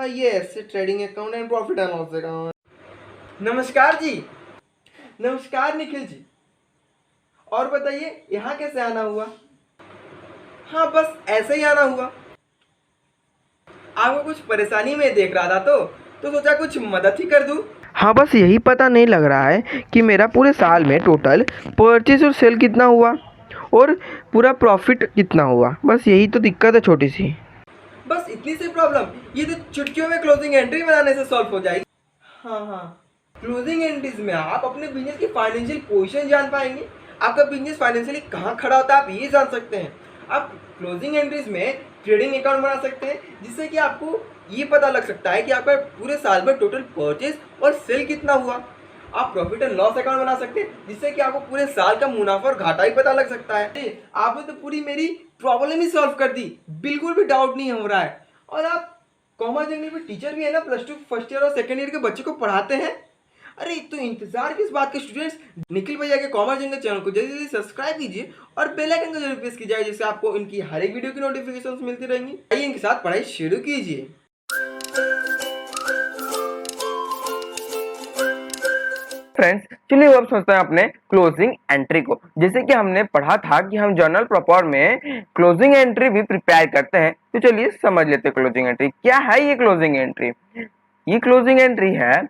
ये asset trading account and profit and loss account. नमस्कार जी। नमस्कार निखिल जी। और बताइए यहाँ कैसे आना हुआ? हाँ, बस ऐसे ही आना हुआ। आपको कुछ परेशानी में देख रहा था तो सोचा कुछ मदद ही कर दूं। हाँ, बस यही पता नहीं लग रहा है कि मेरा पूरे साल में टोटल परचेज और सेल कितना हुआ और पूरा प्रॉफिट कितना हुआ। बस यही तो दिक्कत है छोटी सी। बस इतनी सी प्रॉब्लम, ये तो चुटकियों में क्लोजिंग एंट्री बनाने से सॉल्व हो जाएगी। हाँ, क्लोजिंग एंट्रीज में आप अपने बिजनेस की फाइनेंशियल पोजीशन जान पाएंगे। आपका बिजनेस फाइनेंशियली कहाँ खड़ा होता है आप ये जान सकते हैं। आप क्लोजिंग एंट्रीज में ट्रेडिंग अकाउंट बना सकते हैं, जिससे कि आपको ये पता लग सकता है कि आपका पूरे साल में टोटल परचेज और सेल कितना हुआ। आप प्रॉफिट एंड लॉस अकाउंट बना सकते हैं, जिससे कि आपको पूरे साल का मुनाफा और घाटा ही पता लग सकता है। आपने तो पूरी मेरी प्रॉब्लम ही सॉल्व कर दी, बिल्कुल भी डाउट नहीं हो रहा है। और आप कॉमर्स इंग्लिश में टीचर भी है ना, +2 फर्स्ट ईयर और सेकंड ईयर के बच्चों को पढ़ाते हैं। अरे तो इंतजार किस बात के स्टूडेंट्स, निखिल भैया के कॉमर्स इंग्लिश चैनल को जल्दी जल्दी सब्सक्राइब कीजिए और बेल आइकन को जरूर प्रेस कीजिए, जिससे आपको इनकी हर एक वीडियो की नोटिफिकेशन मिलती रहेंगी। आइए इनके साथ पढ़ाई शुरू कीजिए। फ्रेंड्स, चलिए अब समझते हैं अपने क्लोजिंग एंट्री को। जैसे कि हमने पढ़ा था कि हम जर्नल प्रॉपर में क्लोजिंग एंट्री भी प्रिपेयर करते हैं, तो चलिए समझ लेते हैं क्लोजिंग एंट्री क्या है। ये क्लोजिंग एंट्री, ये क्लोजिंग एंट्री है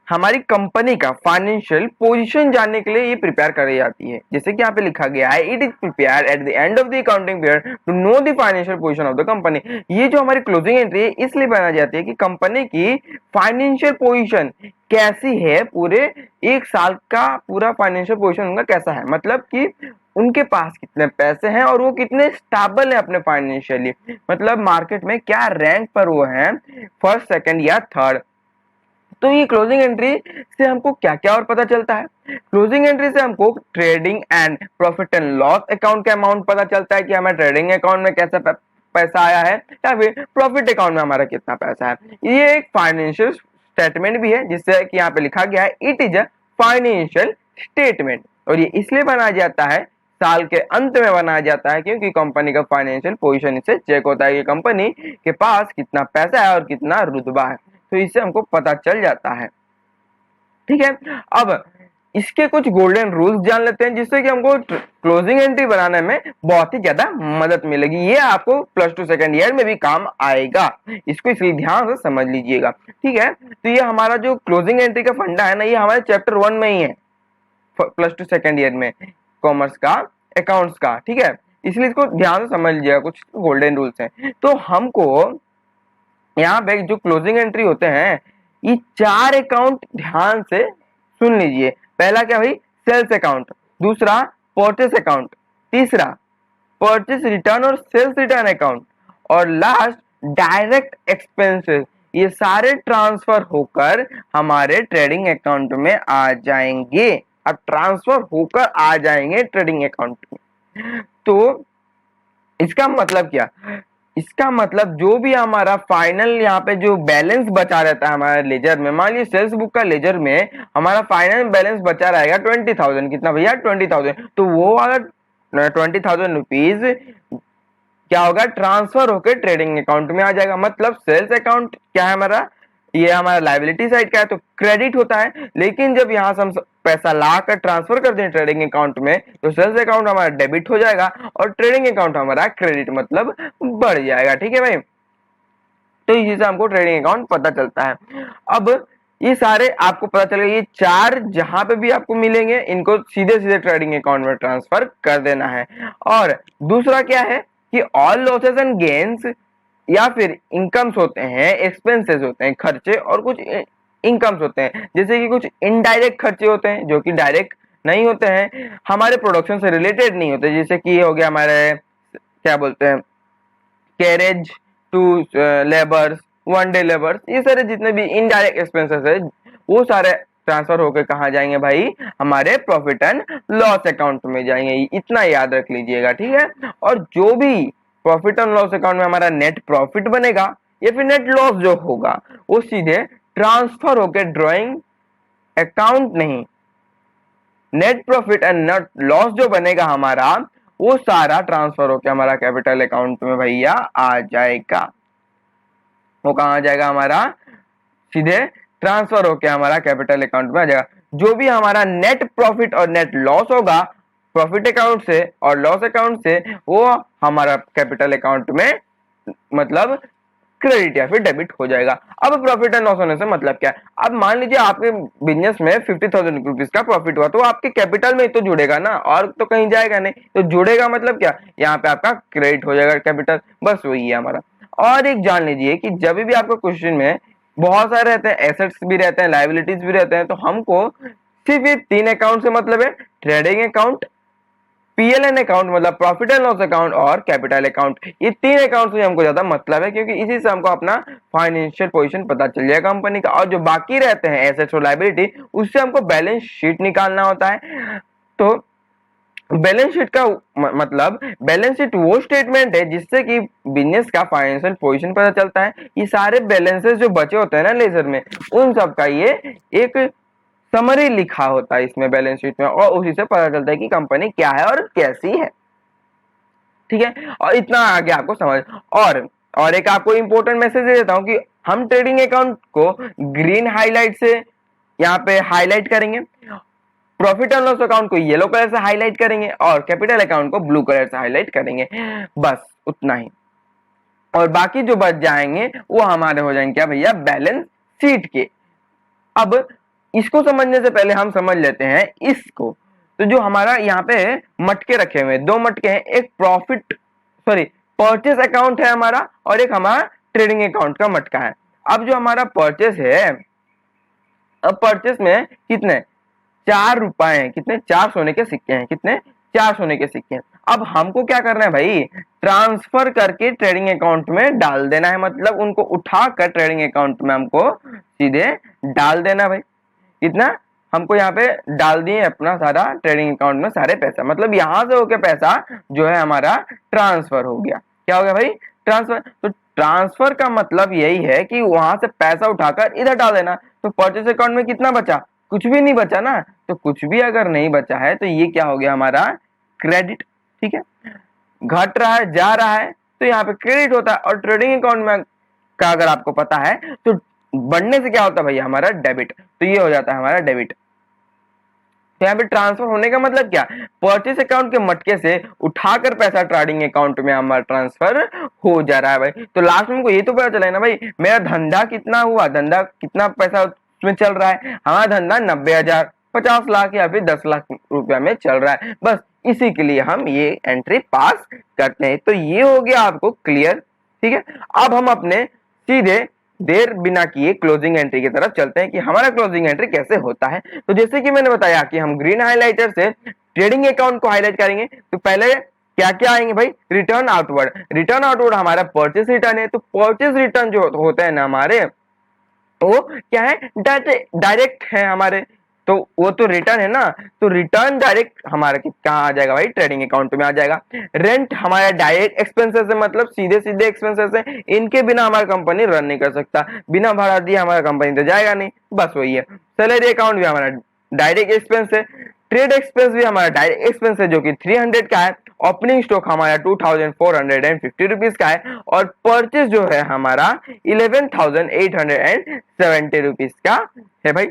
हमारी कंपनी का फाइनेंशियल पोजीशन जानने के लिए ये प्रिपेयर करी जाती है। जैसे कि यहाँ पे लिखा गया है, it is prepare at the end of the accounting period to know the financial position of the company. ये जो हमारी क्लोजिंग एंट्री है इसलिए बनाई जाती है कि कंपनी की फाइनेंशियल पोजीशन कैसी है, पूरे एक साल का पूरा फाइनेंशियल पोजीशन उनका कैसा है, मतलब कि उनके पास कितने पैसे हैं और वो कितने स्टेबल है अपने फाइनेंशियली, मतलब मार्केट में क्या रैंक पर वो है, फर्स्ट, सेकंड या थर्ड। तो ये क्लोजिंग एंट्री से हमको क्या क्या और पता चलता है। क्लोजिंग एंट्री से हमको trading and profit and loss account का अमाउंट पता चलता है कि हमारे ट्रेडिंग अकाउंट में कैसा पैसा आया है या फिर प्रॉफिट अकाउंट में हमारा कितना पैसा है। ये एक फाइनेंशियल स्टेटमेंट भी है, जिससे कि यहाँ पे लिखा गया है it is a financial statement. और ये इसलिए बनाया जाता है, साल के अंत में बनाया जाता है, क्योंकि कंपनी का फाइनेंशियल पोजीशन इससे चेक होता है कि कंपनी के पास कितना पैसा है और कितना रुतबा है, तो इससे हमको पता चल जाता है। ठीक है, अब इसके कुछ गोल्डन रूल्स जान लेते हैं, जिससे कि हमको क्लोजिंग एंट्री बनाने में बहुत ही ज्यादा मदद मिलेगी। ये आपको +2 सेकंड ईयर में भी काम आएगा, इसको इसलिए ध्यान से समझ लीजिएगा। ठीक है, तो ये हमारा जो क्लोजिंग एंट्री का फंडा है ना, ये हमारे चैप्टर 1 में ही है, +2 सेकंड ईयर में कॉमर्स का, अकाउंट्स का। ठीक है, इसलिए इसको ध्यान से समझ लीजिएगा, कुछ गोल्डन रूल्स हैं। तो हमको यहाँ पे जो क्लोजिंग एंट्री होते हैं, ये 4 अकाउंट ध्यान से सुन लीजिए। पहला क्या भाई, सेल्स अकाउंट, दूसरा परचेस अकाउंट, तीसरा परचेस रिटर्न और सेल्स रिटर्न अकाउंट, और लास्ट डायरेक्ट एक्सपेंसेस। ये सारे ट्रांसफर होकर हमारे ट्रेडिंग अकाउंट में आ जाएंगे। अब ट्रांसफर होकर आ जाएंगे ट्रेडिंग अकाउंट में, तो इसका मतलब क्या, इसका मतलब जो भी हमारा फाइनल यहाँ पे जो बैलेंस बचा रहता है हमारे लेजर में, मान लीजिए सेल्स बुक का लेजर में हमारा फाइनल बैलेंस बचा रहेगा 20,000, कितना भैया 20,000, तो वो अगर 20,000 रुपीज क्या होगा, ट्रांसफर होकर ट्रेडिंग अकाउंट में आ जाएगा। मतलब सेल्स अकाउंट क्या है हमारा, ये हमारा लायबिलिटी साइड का है, तो क्रेडिट होता है। लेकिन जब यहाँ से हम पैसा ला कर ट्रांसफर कर दें ट्रेडिंग अकाउंट में, तो सेल्स अकाउंट हमारा डेबिट हो जाएगा और ट्रेडिंग अकाउंट हमारा क्रेडिट, मतलब बढ़ जाएगा। ठीक है भाई, तो इसी से हमको ट्रेडिंग अकाउंट पता चलता है। अब ये सारे आपको पता चलेगा, ये 4 जहां पे भी आपको मिलेंगे, इनको सीधे सीधे ट्रेडिंग अकाउंट में ट्रांसफर कर देना है। और दूसरा क्या है कि ऑल लॉसेस एंड गेन्स या फिर इनकम्स होते हैं, एक्सपेंसेस होते हैं, खर्चे, और कुछ इनकम्स होते हैं, जैसे कि कुछ इनडायरेक्ट खर्चे होते हैं जो कि डायरेक्ट नहीं होते हैं, हमारे प्रोडक्शन से रिलेटेड नहीं होते, जैसे कि ये हो गया हमारे क्या बोलते हैं, carriage to labours, 1 day labours, ये सारे जितने भी इनडायरेक्ट एक्सपेंसेस है वो सारे ट्रांसफर होकर कहाँ जाएंगे भाई, हमारे प्रॉफिट एंड लॉस अकाउंट में जाएंगे। इतना याद रख लीजिएगा। ठीक है, और जो भी प्रॉफिट एंड लॉस अकाउंट में हमारा नेट प्रॉफिट बनेगा या फिर नेट लॉस जो होगा, वो सीधे ट्रांसफर होकर ड्रॉइंग अकाउंट नहीं, net profit and net loss जो बनेगा हमारा, वो सारा ट्रांसफर होकर हमारा कैपिटल अकाउंट में भैया आ जाएगा। वो कहाँ आ जाएगा, हमारा सीधे ट्रांसफर होके हमारा कैपिटल अकाउंट में आ जाएगा। जो भी हमारा नेट प्रॉफिट और नेट लॉस होगा प्रॉफिट अकाउंट से और लॉस अकाउंट से, वो हमारा कैपिटल अकाउंट में मतलब क्रेडिट या फिर डेबिट हो जाएगा। अब प्रॉफिट एंड लॉस होने से मतलब क्या है, अब मान लीजिए आपके बिजनेस में 50,000 रुपीज का प्रॉफिट हुआ, तो आपके कैपिटल में ही तो जुड़ेगा ना, और तो कहीं जाएगा नहीं। तो जुड़ेगा मतलब क्या, यहाँ पे आपका क्रेडिट हो जाएगा कैपिटल, बस वही है हमारा। और एक जान लीजिए कि जब भी आपको क्वेश्चन में बहुत सारे रहते हैं, एसेट्स भी रहते हैं, लाइबिलिटीज भी रहते हैं, तो हमको सिर्फ ये 3 अकाउंट से मतलब है, ट्रेडिंग अकाउंट, पीएलएन अकाउंट मतलब प्रॉफिट एंड लॉस अकाउंट, और कैपिटल अकाउंट। ये 3 अकाउंट से हमको ज्यादा मतलब है, क्योंकि इसी से हमको अपना फाइनेंशियल पोजीशन पता चल जाएगा कंपनी का। और जो बाकी रहते हैं एसेट्स और लायबिलिटी, उससे हमको बैलेंस शीट निकालना होता है। तो बैलेंस शीट का मतलब, बैलेंस शीट वो स्टेटमेंट है जिससे कि बिजनेस का फाइनेंशियल पोजीशन पता चलता है। ये सारे बैलेंसेस जो बचे होते हैं ना लेजर में, उन सब का ये एक समरी लिखा होता है इसमें बैलेंस शीट में, और उसी से पता चलता है कि कंपनी क्या है और कैसी है। ठीक है, और इतना आगे आपको समझ। और एक आपको इंपॉर्टेंट मैसेज दे देता हूं कि हम ट्रेडिंग अकाउंट को ग्रीन हाईलाइट से यहाँ पे हाईलाइट करेंगे, प्रॉफिट एंड लॉस अकाउंट को येलो कलर से हाईलाइट करेंगे, और कैपिटल अकाउंट को ब्लू कलर से हाईलाइट करेंगे, बस उतना ही। और बाकी जो बच जाएंगे वो हमारे हो जाएंगे क्या भैया, बैलेंस शीट के। अब इसको समझने से पहले हम समझ लेते हैं इसको। तो जो हमारा यहाँ पे मटके रखे हुए हैं, 2 मटके हैं, एक प्रॉफिट सॉरी परचेस अकाउंट है हमारा, और एक हमारा ट्रेडिंग अकाउंट का मटका है। अब जो हमारा परचेस है, अब परचेस में कितने 4 रुपए हैं, कितने 4 सोने के सिक्के हैं, कितने 4 सोने के सिक्के हैं। अब हमको क्या करना है भाई, ट्रांसफर करके ट्रेडिंग अकाउंट में डाल देना है, मतलब उनको उठाकर ट्रेडिंग अकाउंट में हमको सीधे डाल देना भाई। इतना हमको यहाँ पे डाल दिए अपना सारा ट्रेडिंग अकाउंट में सारे पैसा, मतलब यहां से होके पैसा जो है हमारा ट्रांसफर हो गया। क्या हो गया भाई, ट्रांसफर। तो ट्रांसफर का मतलब यही है कि वहां से पैसा उठाकर इधर डाल देना। तो परचेस अकाउंट में कितना बचा, कुछ भी नहीं बचा ना। तो कुछ भी अगर नहीं बचा है तो ये क्या हो गया, हमारा क्रेडिट। ठीक है, घट रहा है जा रहा है तो यहाँ पे क्रेडिट होता है। और ट्रेडिंग अकाउंट में का अगर आपको पता है तो बढ़ने से क्या होता है भैया, हमारा डेबिट। तो ये हो जाता है हमारा डेबिट। तो यहाँ पे ट्रांसफर होने का मतलब क्या, परचेस अकाउंट के मटके से उठाकर पैसा ट्रेडिंग अकाउंट में हमारा ट्रांसफर हो जा रहा है भाई। तो लास्ट में हमको ये तो पता चला है ना भाई, मेरा धंधा कितना हुआ, धंधा कितना पैसा उसमें चल रहा है। हमारा धंधा 90,000, 50 लाख या फिर 10 लाख रुपया में चल रहा है, बस इसी के लिए हम ये एंट्री पास करते हैं। तो ये हो गया आपको क्लियर। ठीक है, अब हम अपने सीधे देर बिना किए क्लोजिंग एंट्री की तरफ चलते हैं कि हमारा क्लोजिंग एंट्री कैसे होता है। तो जैसे कि मैंने बताया कि हम ग्रीन हाइलाइटर से ट्रेडिंग अकाउंट को हाईलाइट करेंगे, तो पहले क्या क्या आएंगे भाई, रिटर्न आउटवर्ड। रिटर्न आउटवर्ड हमारा परचेस रिटर्न है। तो परचेस रिटर्न जो होता है ना हमारे, वो क्या है, डायरेक्ट है हमारे, तो वो तो रिटर्न है ना। तो रिटर्न डायरेक्ट हमारा कहाँ आ जाएगा भाई, ट्रेडिंग अकाउंट में आ जाएगा। रेंट हमारा डायरेक्ट एक्सपेंसेस है, मतलब सीधे सीधे एक्सपेंसेस है, इनके बिना हमारा कंपनी रन नहीं कर सकता, बिना भाड़ा दिए हमारा कंपनी तो जाएगा नहीं, बस वही है। सैलरी अकाउंट भी हमारा डायरेक्ट एक्सपेंस है। ट्रेड एक्सपेंस भी हमारा डायरेक्ट एक्सपेंस है जो कि 300 का है। ओपनिंग स्टॉक हमारा 2450 रुपीज का है। और परचेस जो है हमारा 11,870 रुपीज का है भाई।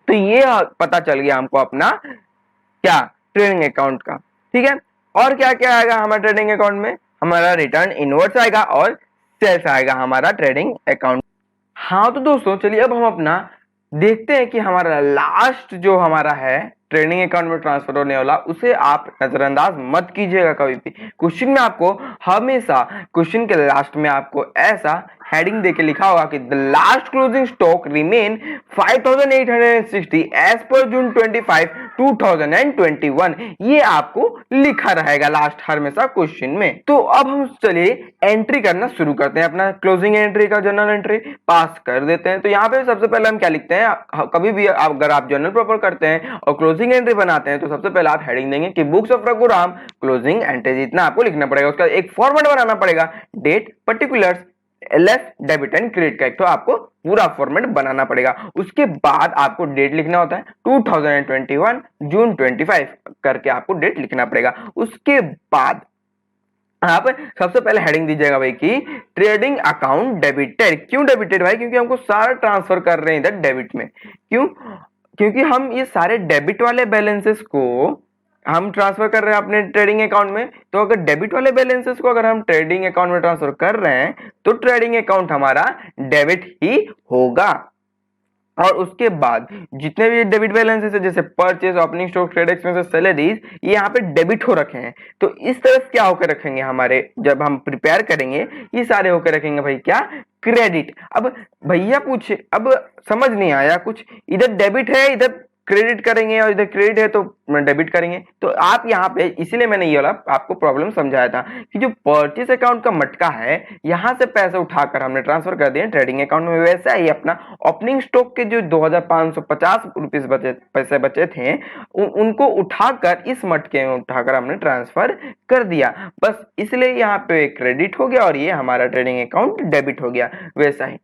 तो ये पता चल गया हमको अपना क्या, ट्रेडिंग अकाउंट का। ठीक है, और क्या क्या आएगा हमारा ट्रेडिंग अकाउंट में, हमारा रिटर्न इनवर्ड्स आएगा और सेल्स आएगा हमारा ट्रेडिंग अकाउंट। हाँ तो दोस्तों चलिए अब हम अपना देखते हैं कि हमारा लास्ट जो हमारा है ट्रेडिंग अकाउंट में ट्रांसफर होने वाला, उसे आप नजरअंदाज मत कीजिएगा कभी भी। क्वेश्चन में आपको हमेशा क्वेश्चन के लास्ट में आपको ऐसा हेडिंग देके लिखा होगा कि the last closing stock remain 5,860 as per June 25, 2021। ये आपको लिखा रहेगा लास्ट हमेशा क्वेश्चन में। तो अब हम चलिए एंट्री करना शुरू करते हैं, अपना क्लोजिंग एंट्री का जर्नल एंट्री पास कर देते हैं। तो यहाँ पे सबसे पहले हम क्या लिखते हैं, कभी भी अगर आप जर्नल प्रॉपर करते हैं और क्लोजिंग एंट्री बनाते हैं तो सबसे पहले आप हेडिंग देंगे कि books of Raghuram closing entry, इतना आपको लिखना पड़ेगा। उसका एक फॉर्मेट बनाना पड़ेगा, date, particulars, left, debit and credit का एक तो आपको पूरा फॉर्मेट बनाना पड़ेगा। उसके बाद आपको डेट लिखना होता है 2021 जून 25 करके आपको डेट लिखना पड़ेगा। उसके बाद आप सबसे पहले हेडिंग दीजिएगा भाई कि ट्रेडिंग अकाउंट डेबिटेड। क्यों डेबिटेड भाई? क्योंकि हमको सारा ट्रांसफर कर रहे हैं इधर डेबिट में। क्यों? क्योंकि हम ये सारे डेबिट वाले बैलेंसेस को हम ट्रांसफर कर रहे हैं अपने ट्रेडिंग अकाउंट में। तो अगर डेबिट वाले बैलेंसेस को अगर हम ट्रेडिंग अकाउंट में ट्रांसफर कर रहे हैं तो ट्रेडिंग अकाउंट हमारा डेबिट ही होगा। और उसके बाद जितने भी डेबिट बैलेंसेस है जैसे purchase, opening stock, trade expenses, salaries, ये यहाँ पे डेबिट हो रखे हैं। तो इस तरफ क्या होकर रखेंगे हमारे, जब हम प्रिपेयर करेंगे ये सारे होकर रखेंगे भाई क्या, क्रेडिट। अब भैया पूछे, अब समझ नहीं आया कुछ, इधर डेबिट है इधर क्रेडिट करेंगे और इधर क्रेडिट है तो डेबिट करेंगे। तो आप यहाँ पे, इसीलिए मैंने ये वाला आपको प्रॉब्लम समझाया था कि जो परचेस अकाउंट का मटका है यहाँ से पैसे उठाकर हमने ट्रांसफर कर दिए ट्रेडिंग अकाउंट में, वैसा ही अपना ओपनिंग स्टॉक के जो 2550 रुपीस पैसे बचे थे उनको उठाकर इस मटके में उठाकर हमने ट्रांसफर कर दिया। बस इसलिए यहाँ पे क्रेडिट हो गया और ये हमारा ट्रेडिंग अकाउंट डेबिट हो गया। वैसा ही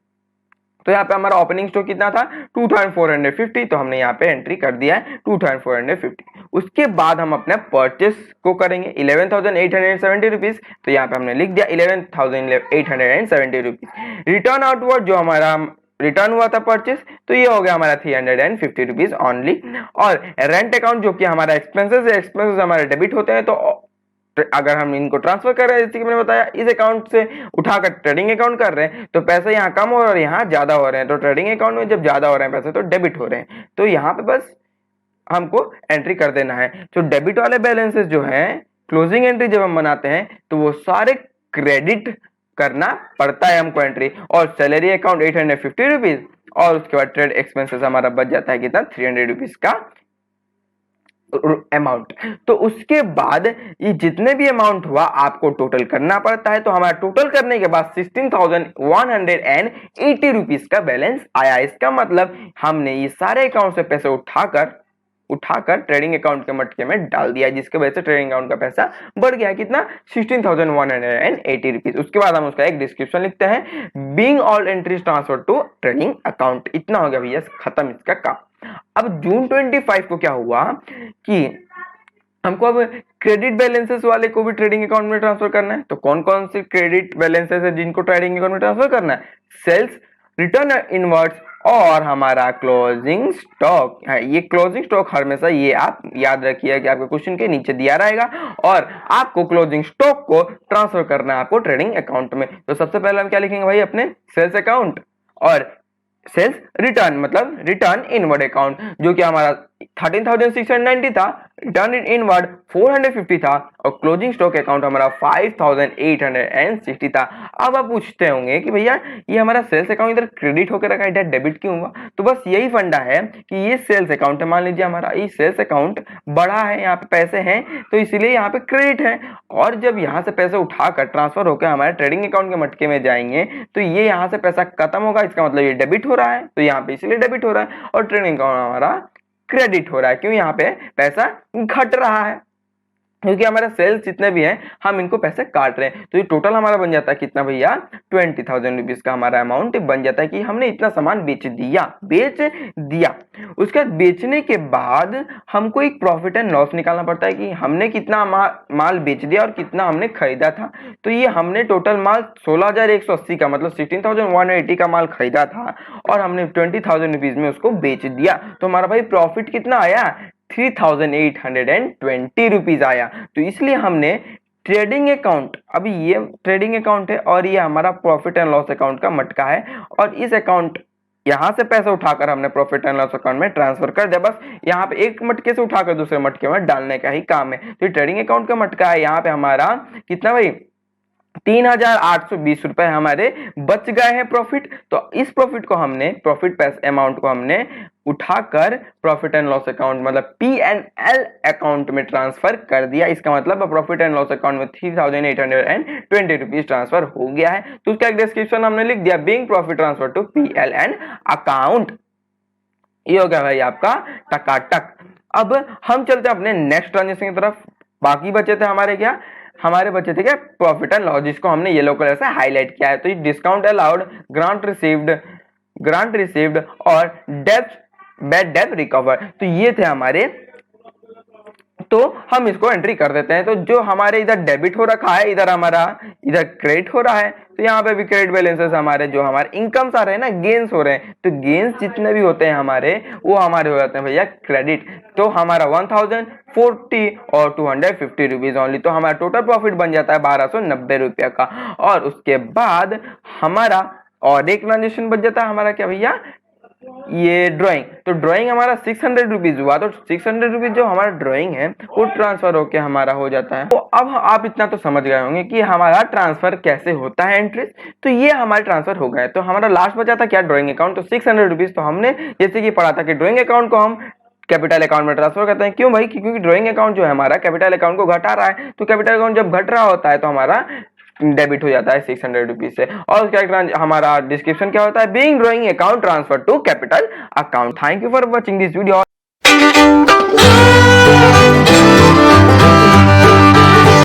तो यहाँ पे हमारा ओपनिंग स्टॉक कितना था 2450, तो हमने यहाँ पे एंट्री कर दिया है 2450। उसके बाद हम अपने परचेस को करेंगे 11,870 रुपीज, तो यहाँ पे हमने लिख दिया 11,870 रुपीज। रिटर्न आउटवर्ड जो हमारा रिटर्न हुआ था परचेस, तो ये हो गया हमारा 350 रुपीज ऑनली। और रेंट अकाउंट जो कि हमारा एक्सपेंसेस है, एक्सपेंसेस हमारे डेबिट होते हैं, तो अगर हम इनको ट्रांसफर कर रहे हैं जैसे कि मैंने बताया इस अकाउंट से उठाकर ट्रेडिंग अकाउंट कर रहे हैं, तो पैसे यहाँ कम हो रहे हैं और यहाँ ज्यादा हो रहे हैं। तो ट्रेडिंग अकाउंट में जब ज्यादा हो रहे हैं पैसे तो डेबिट हो रहे हैं, तो यहाँ पे बस हमको एंट्री कर देना है। तो डेबिट वाले बैलेंसेस जो है क्लोजिंग एंट्री जब हम बनाते हैं तो वो सारे क्रेडिट करना पड़ता है हमको एंट्री। और सैलरी अकाउंट 850 रुपीज और उसके बाद ट्रेड एक्सपेंसेस हमारा बच जाता है कितना 300 रुपीज का अमाउंट। तो उसके बाद ये जितने भी अमाउंट हुआ आपको टोटल करना पड़ता है। तो हमारा टोटल करने के बाद 16,180 रुपीज का बैलेंस आया। इसका मतलब हमने ये सारे अकाउंट से पैसे उठाकर ट्रेडिंग अकाउंट के मटके में डाल दिया, जिसके वजह से ट्रेडिंग अकाउंट का पैसा बढ़ गया कितना 16,180 रुपीज। उसके बाद हम उसका एक डिस्क्रिप्शन लिखते हैं, being all entries transfer to trading account. इतना हो गया भैया, खत्म इसका काम। अब जून 25 को क्या हुआ कि हमको अब क्रेडिट बैलेंसेस वाले को भी ट्रेडिंग अकाउंट में ट्रांसफर करना है। तो कौन कौन से क्रेडिट बैलेंसेस है जिनको ट्रेडिंग अकाउंट में ट्रांसफर करना है, सेल्स, रिटर्न इनवर्ड्स और हमारा क्लोजिंग स्टॉक है। ये क्लोजिंग स्टॉक हमेशा ये आप याद रखिए कि आपके क्वेश्चन के नीचे दिया रहेगा और आपको क्लोजिंग स्टॉक को ट्रांसफर करना है आपको ट्रेडिंग अकाउंट में। तो सबसे पहले हम क्या लिखेंगे भाई, अपने सेल्स अकाउंट और सेल्स रिटर्न मतलब रिटर्न इनवर्ड अकाउंट जो कि हमारा 13,690 था, रिटर्न इनवर्ड 450 था और क्लोजिंग स्टॉक अकाउंट हमारा 5,860 था। अब आप पूछते होंगे कि भैया ये हमारा सेल्स अकाउंट इधर क्रेडिट होकर रखा है, इधर डेबिट क्यों हुआ? तो बस यही फंडा है कि ये सेल्स अकाउंट है, मान लीजिए हमारा ये सेल्स अकाउंट बढ़ा है, यहाँ पे पैसे हैं तो इसलिए यहाँ पे क्रेडिट है। और जब यहाँ से पैसे उठाकर ट्रांसफर होकर हमारे ट्रेडिंग अकाउंट के मटके में जाएंगे तो ये यहाँ से पैसा खत्म होगा, इसका मतलब ये डेबिट हो रहा है, तो यहाँ पे इसलिए डेबिट हो रहा है। और ट्रेडिंग अकाउंट हमारा क्रेडिट हो रहा है, क्यों? यहाँ पे पैसा घट रहा है क्योंकि हमारा सेल्स जितने भी हैं हम इनको पैसे काट रहे हैं। तो ये टोटल हमारा बन जाता है कितना भैया, 20,000 रुपीज का हमारा अमाउंट बन जाता है कि हमने इतना सामान बेच दिया। उसके बाद बेचने के बाद हमको एक प्रॉफिट एंड लॉस निकालना पड़ता है कि हमने कितना माल बेच दिया और कितना हमने खरीदा था। तो ये हमने टोटल माल 16,180 का मतलब 16,180 का माल खरीदा था और हमने 20,000 रुपीज में उसको बेच दिया। तो हमारा भाई प्रॉफिट कितना आया, 3,820 रुपीज आया। तो इसलिए हमने ट्रेडिंग अकाउंट, अभी ये ट्रेडिंग अकाउंट है और ये हमारा प्रॉफिट एंड लॉस अकाउंट का मटका है और इस अकाउंट यहां से पैसा उठाकर हमने प्रॉफिट एंड लॉस अकाउंट में ट्रांसफर कर दिया। बस यहाँ पे एक मटके से उठाकर दूसरे मटके में डालने का ही काम है। तो ट्रेडिंग अकाउंट का मटका है, यहाँ पे हमारा कितना भाई 3,820 रुपए हमारे बच गए हैं प्रॉफिट। तो इस प्रॉफिट को हमने अमाउंट को हमने उठाकर प्रॉफिट एंड लॉस अकाउंट मतलब P&L अकाउंट में ट्रांसफर कर दिया। इसका मतलब प्रॉफिट एंड लॉस अकाउंट में 3,820 रुपीज ट्रांसफर हो गया है। तो उसका एक डिस्क्रिप्शन हमने लिख दिया, being profit transfer to P&L account. ये हो गया भाई आपका टकाटक। अब हम चलते हैं अपने नेक्स्ट ट्रांजेक्शन की तरफ। बाकी बचे थे हमारे बचे थे क्या, प्रॉफिट एंड लॉस, जिसको हमने येलो कलर से हाईलाइट किया है। तो ये डिस्काउंट अलाउड, ग्रांट रिसीव्ड और बैड डेट रिकवर। तो ये थे हमारे तो हम इसको एंट्री कर देते हैं। तो जो हमारे इधर डेबिट हो रखा है, इधर हमारा इधर क्रेडिट हो रहा है, तो यहाँ पे भी क्रेडिट बैलेंसेस हमारे जो हमारे इनकम्स आ रहे हैं ना, गेन्स हो रहे हैं, तो गेन्स जितने भी होते हैं हमारे, वो हमारे हो जाते हैं भैया क्रेडिट। तो हमारा 1040 और 250 रुपीज ओनली, तो हमारा टोटल प्रॉफिट बन जाता है 1290 रुपया का। और उसके बाद हमारा और एक ट्रांजेक्शन बच जाता है हमारा क्या भैया, ये ड्राइंग। तो ड्राइंग हमारा 600 रुपीज हुआ, तो 600 रुपीज जो हमारा ड्राइंग है वो ट्रांसफर होके हमारा हो जाता है। तो अब आप इतना तो समझ गए होंगे कि हमारा ट्रांसफर कैसे होता है एंट्रीज। तो ये हमारे ट्रांसफर हो गए। तो हमारा लास्ट बचा था क्या, ड्राइंग अकाउंट। तो 600 रुपीज तो हमने जैसे कि पढ़ा था कि ड्राइंग अकाउंट को हम कैपिटल अकाउंट में ट्रांसफर करते हैं। क्यों भाई, क्योंकि ड्राइंग अकाउंट जो है हमारा कैपिटल अकाउंट को घटा रहा है। तो कैपिटल अकाउंट जब घट रहा होता है तो हमारा डेबिट हो जाता है 600 रुपीज से। और उसका हमारा डिस्क्रिप्शन क्या होता है, being drawing account transfer to capital account. Thank you for watching this video.